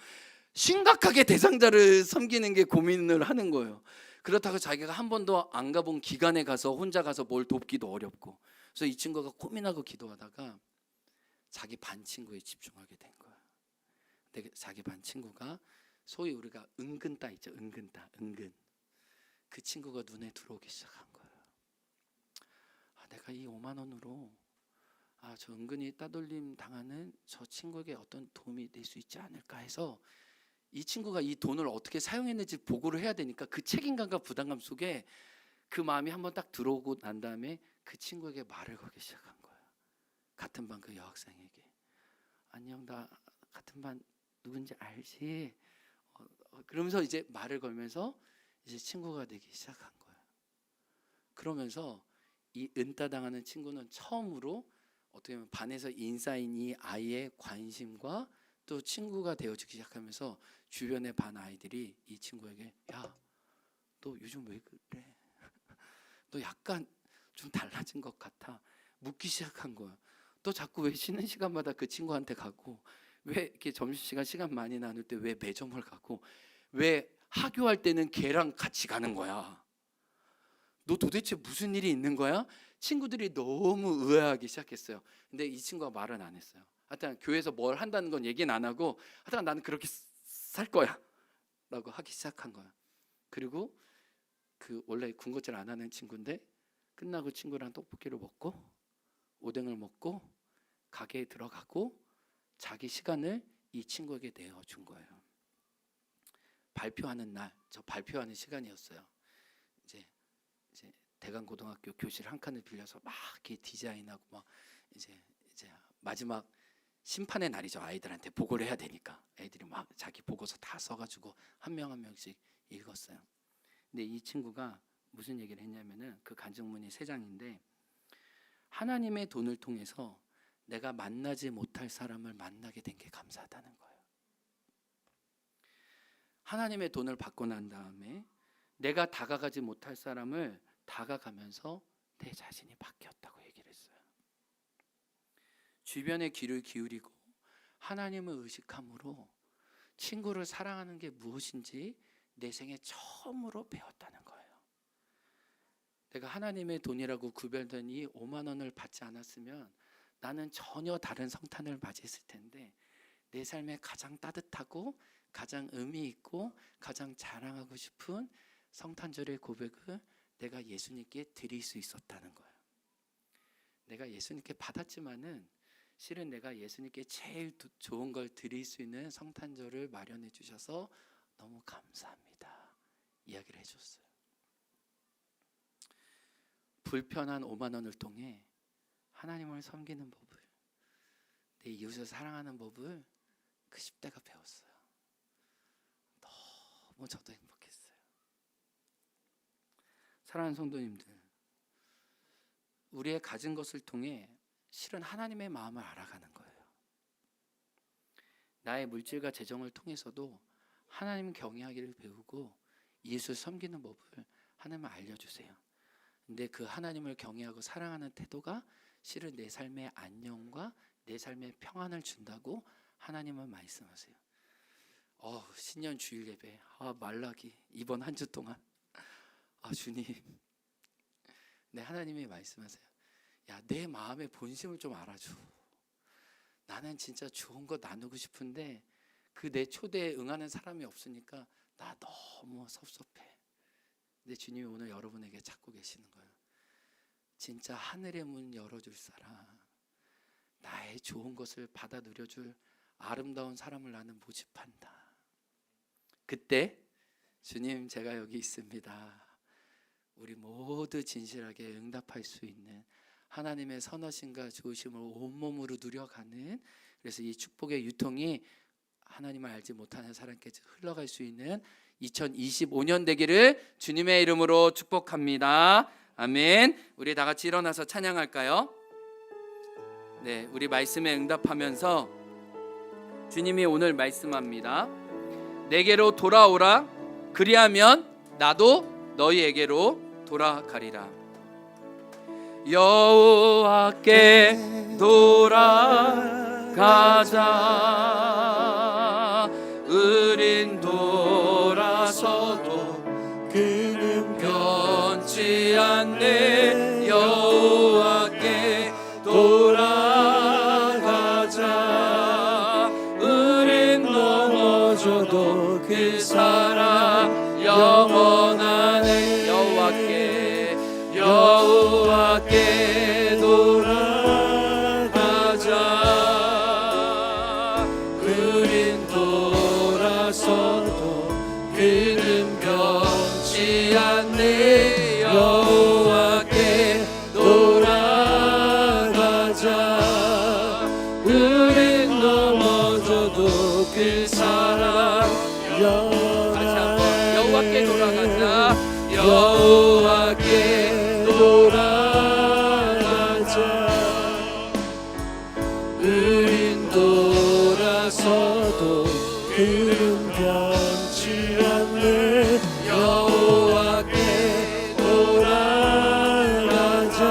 심각하게 대상자를 섬기는 게 고민을 하는 거예요. 그렇다고 자기가 한 번도 안 가본 기관에 가서 혼자 가서 뭘 돕기도 어렵고 그래서 이 친구가 고민하고 기도하다가 자기 반 친구에 집중하게 된 거예요. 근데 자기 반 친구가 소위 우리가 은근따 있죠. 은근따 은근 그 친구가 눈에 들어오기 시작한 거예요. 내가 이 5만 원으로 저 은근히 따돌림 당하는 저 친구에게 어떤 도움이 될 수 있지 않을까 해서 이 친구가 이 돈을 어떻게 사용했는지 보고를 해야 되니까 그 책임감과 부담감 속에 그 마음이 한번 딱 들어오고 난 다음에 그 친구에게 말을 걸기 시작한 거예요. 같은 반 그 여학생에게 안녕 나 같은 반 누군지 알지? 그러면서 이제 말을 걸면서 이제 친구가 되기 시작한 거예요. 그러면서 이 은따당하는 친구는 처음으로 어떻게 보면 반에서 인싸인 이 아이의 관심과 또 친구가 되어지기 시작하면서 주변의 반 아이들이 이 친구에게 야, 너 요즘 왜 그래? 너 약간 좀 달라진 것 같아. 묻기 시작한 거야. 너 자꾸 왜 쉬는 시간마다 그 친구한테 가고 왜 이렇게 점심시간 시간 많이 나눌 때 왜 매점을 가고 왜 하교할 때는 걔랑 같이 가는 거야? 너 도대체 무슨 일이 있는 거야? 친구들이 너무 의아하기 시작했어요. 근데 이 친구가 말은 안 했어요. 하여튼 교회에서 뭘 한다는 건 얘기는 안 하고 하여튼 나는 그렇게 살 거야. 라고 하기 시작한 거예요. 그리고 그 원래 군것질 안 하는 친구인데 끝나고 친구랑 떡볶이를 먹고 오뎅을 먹고 가게에 들어가고 자기 시간을 이 친구에게 내어준 거예요. 발표하는 날, 저 발표하는 시간이었어요. 이제 대강고등학교 교실 한 칸을 빌려서 막 이렇게 디자인하고 막 이제 마지막 심판의 날이죠. 아이들한테 보고를 해야 되니까 애들이 막 자기 보고서 다 써가지고 한 명 한 명씩 읽었어요. 근데 이 친구가 무슨 얘기를 했냐면은 그 간증문이 3장인데 하나님의 돈을 통해서 내가 만나지 못할 사람을 만나게 된 게 감사하다는 거예요. 하나님의 돈을 받고 난 다음에 내가 다가가지 못할 사람을 다가가면서 내 자신이 바뀌었다고 얘기를 했어요. 주변에 귀를 기울이고 하나님을 의식함으로 친구를 사랑하는 게 무엇인지 내 생에 처음으로 배웠다는 거예요. 내가 하나님의 돈이라고 구별된 이 5만 원을 받지 않았으면 나는 전혀 다른 성탄을 맞이했을 텐데 내 삶에 가장 따뜻하고 가장 의미 있고 가장 자랑하고 싶은 성탄절의 고백을 내가 예수님께 드릴 수 있었다는 거예요. 내가 예수님께 받았지만은 실은 내가 예수님께 제일 좋은 걸 드릴 수 있는 성탄절을 마련해 주셔서 너무 감사합니다. 이야기를 해줬어요. 불편한 5만 원을 통해 하나님을 섬기는 법을, 내 이웃을 사랑하는 법을 그 10대가 배웠어요. 너무 저도 행복했어요. 사랑하는 성도님들, 우리의 가진 것을 통해 실은 하나님의 마음을 알아가는 거예요. 나의 물질과 재정을 통해서도 하나님 경외하기를 배우고 이웃을 섬기는 법을 하나님을 알려주세요. 근데 그 하나님을 경외하고 사랑하는 태도가 실은 내 삶의 안녕과 내 삶의 평안을 준다고 하나님은 말씀하세요. 신년 주일 예배, 말라기 이번 한 주 동안 주님, 네, 하나님이 말씀하세요. 야, 내 마음의 본심을 좀 알아줘. 나는 진짜 좋은 거 나누고 싶은데 그 내 초대에 응하는 사람이 없으니까 나 너무 섭섭해. 근데 주님이 오늘 여러분에게 찾고 계시는 거예요. 진짜 하늘의 문 열어줄 사람, 나의 좋은 것을 받아 누려줄 아름다운 사람을 나는 모집한다. 그때 주님, 제가 여기 있습니다. 우리 모두 진실하게 응답할 수 있는 하나님의 선하심과 좋으심을 온몸으로 누려가는, 그래서 이 축복의 유통이 하나님을 알지 못하는 사람께 흘러갈 수 있는 2025년 되기를 주님의 이름으로 축복합니다. 아멘. 우리 다 같이 일어나서 찬양할까요? 네, 우리 말씀에 응답하면서 주님이 오늘 말씀합니다. 내게로 돌아오라. 그리하면 나도 너희에게로 돌아가리라. 여호와께 돌아가자. 우린 돌아서도 그는 변치 않네. 여호와께 돌아가자. 우린 넘어져도 그 사랑 영원하네. 여호와께 돌아가자. 우린 돌아서도 그는 변치 않네. 여호와께 돌아가자. 우린 넘어져도 그 사랑 영원하네. 여호와께 돌아가자. 여호와께 돌아가자. 우린 돌아서도 그는 변치 않네. 여호와께 돌아가자.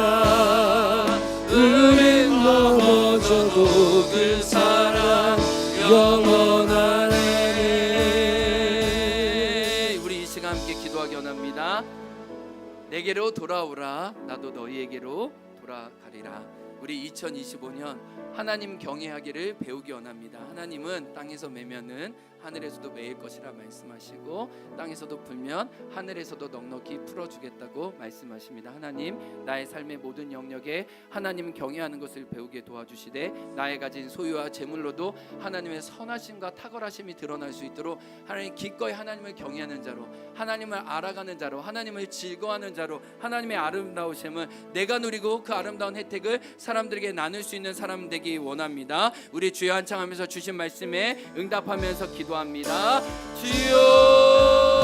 우린 넘어져도 그 사랑 영원하네. 우리 이 시간 함께 기도하기 원합니다. 내게로 돌아오라. 나도 너희에게로 돌아가리라. 우리 2025년 하나님 경외하기를 배우기 원합니다. 하나님은 땅에서 매면은 하늘에서도 매일 것이라 말씀하시고 땅에서도 불면 하늘에서도 넉넉히 풀어주겠다고 말씀하십니다. 하나님, 나의 삶의 모든 영역에 하나님 경외하는 것을 배우게 도와주시되 나의 가진 소유와 재물로도 하나님의 선하심과 탁월하심이 드러날 수 있도록 하나님 기꺼이 하나님을 경외하는 자로, 하나님을 알아가는 자로, 하나님을 즐거워하는 자로, 하나님의 아름다우심을 내가 누리고 그 아름다운 혜택을 사람들에게 나눌 수 있는 사람 되기 원합니다. 우리 주여 한창하면서 주신 말씀에 응답하면서 기도합니다. 주여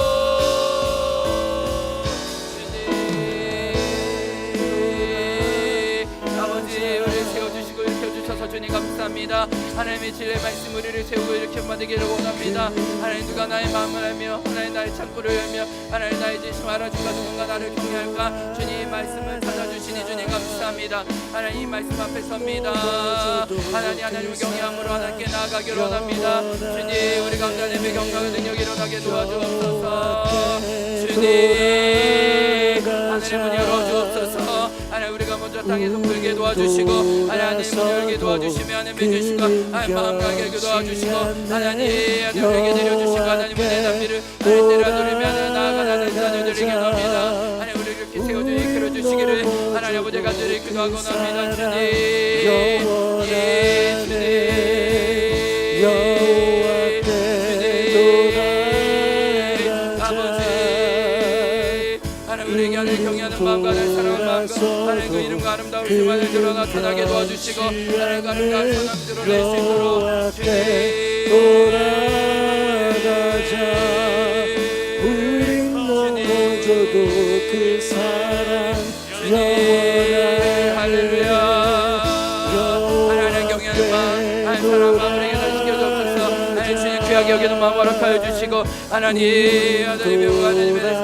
주님 감사합니다. 하나님의 진리의 말씀 우리를 세우고 이렇게 만들기를 원합니다. 하나님, 누가 나의 마음을 알며 하나님 나의 창고를 열며 하나님 나의 진심 알아주가 누군가 나를 경외할까? 주님 말씀을 찾아주시니 주님 감사합니다. 하나님 이 말씀 앞에 섭니다. 하나님을 경외함으로 하나님께 나아가기를 원합니다. 주님 우리 가운데 하나님의 경건의 능력이 일어나게 도와주옵소서. 주님 하나님 문 열어주옵소서. 하나님 우리가 먼저 땅에서 불게 도와주시고 하나님 문 열게 도와주시며 하나님 해주시고 하나님 마음 가게 도와주시고 하나님 우리에게 내려주시고 하나님 내 담비를 하나님 내려드리며 나아가는 자녀들에게 합니다. 하나님 우리를 이렇게 세워주시고 이끌어주시기를 하나님 아버지 간절히 기도하고 납니다. 주님 우리에게 하나님 경외하는 마음과 하나님 사랑하는 마음과 하나님 그 이름과 아름다운 주만을 드러 나타나게 도와주시고 하나님 아름다운 선함 드러낼 수 있도록 주님 돌아가자. 우린 넘어져도 그 사랑 영원하네. 할렐루야. 하나님 경외하는 마음 하나님 사랑하는 마음을 지켜주옵소서. 하나님 주님 귀하게 여기는 마음 허락하여 주시고 하나님의 하나님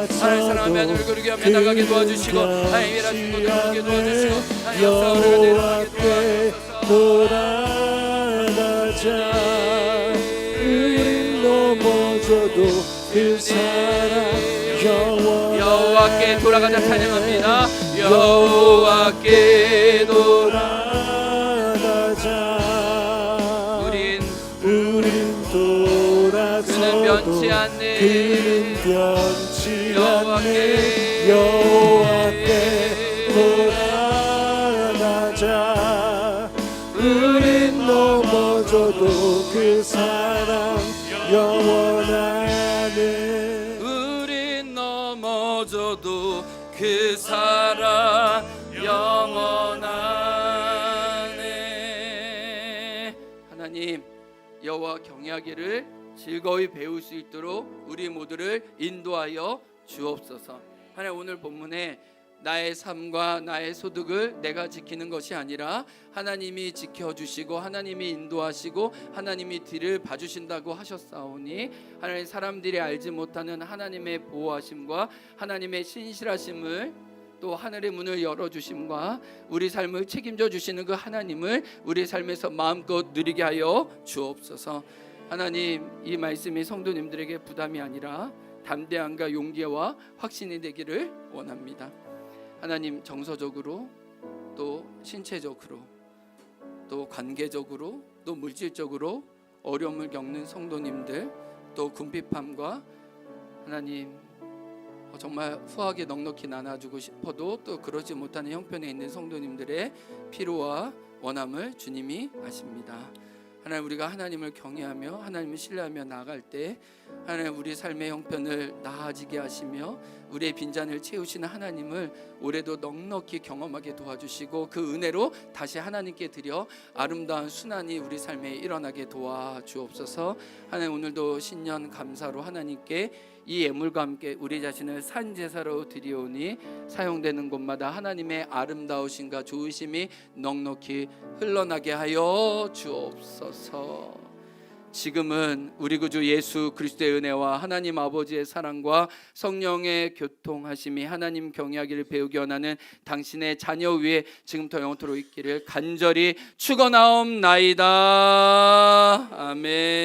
사랑하며 하나님을 그르게 하며 나가게 도와주시고 하나님 일하신 것을 하게 도와주시고 하나님 역사를 내려가게 돌아가자. 우린 넘어져도 그 사랑 영원하네. 여호와께 돌아가자 찬양합니다. 여호와께 돌아가자. 우린 돌아서도 그는 변치 않네. 그는 변치 않네. 여호와께 돌아가자. 우린 넘어져도 그 사랑 영원하네. 우린 넘어져도 그 사랑 영원하네. 하나님, 여호와 경외하기를 즐거이 배울 수 있도록 우리 모두를 인도하여 주옵소서. 하나님, 오늘 본문에 나의 삶과 나의 소득을 내가 지키는 것이 아니라 하나님이 지켜주시고 하나님이 인도하시고 하나님이 뒤를 봐주신다고 하셨사오니 하나님, 사람들이 알지 못하는 하나님의 보호하심과 하나님의 신실하심을, 또 하늘의 문을 열어주심과 우리 삶을 책임져 주시는 그 하나님을 우리 삶에서 마음껏 누리게 하여 주옵소서. 하나님, 이 말씀이 성도님들에게 부담이 아니라 담대함과 용기와 확신이 되기를 원합니다. 하나님, 정서적으로 또 신체적으로 또 관계적으로 또 물질적으로 어려움을 겪는 성도님들, 또 궁핍함과 하나님 정말 후하게 넉넉히 나눠주고 싶어도 또 그러지 못하는 형편에 있는 성도님들의 필요와 원함을 주님이 아십니다. 하나님, 우리가 하나님을 경외하며 하나님을 신뢰하며 나아갈 때 하나님, 우리 삶의 형편을 나아지게 하시며 우리의 빈잔을 채우시는 하나님을 올해도 넉넉히 경험하게 도와주시고 그 은혜로 다시 하나님께 드려 아름다운 순환이 우리 삶에 일어나게 도와주옵소서. 하나님, 오늘도 신년 감사로 하나님께 이 예물과 함께 우리 자신을 산제사로 드리오니 사용되는 곳마다 하나님의 아름다우심과 좋으심이 넉넉히 흘러나게 하여 주옵소서. 지금은 우리 구주 예수 그리스도의 은혜와 하나님 아버지의 사랑과 성령의 교통하심이 하나님 경외하기를 배우기 원하는 당신의 자녀 위에 지금부터 영원토록 있기를 간절히 축원하옵나이다. 아멘.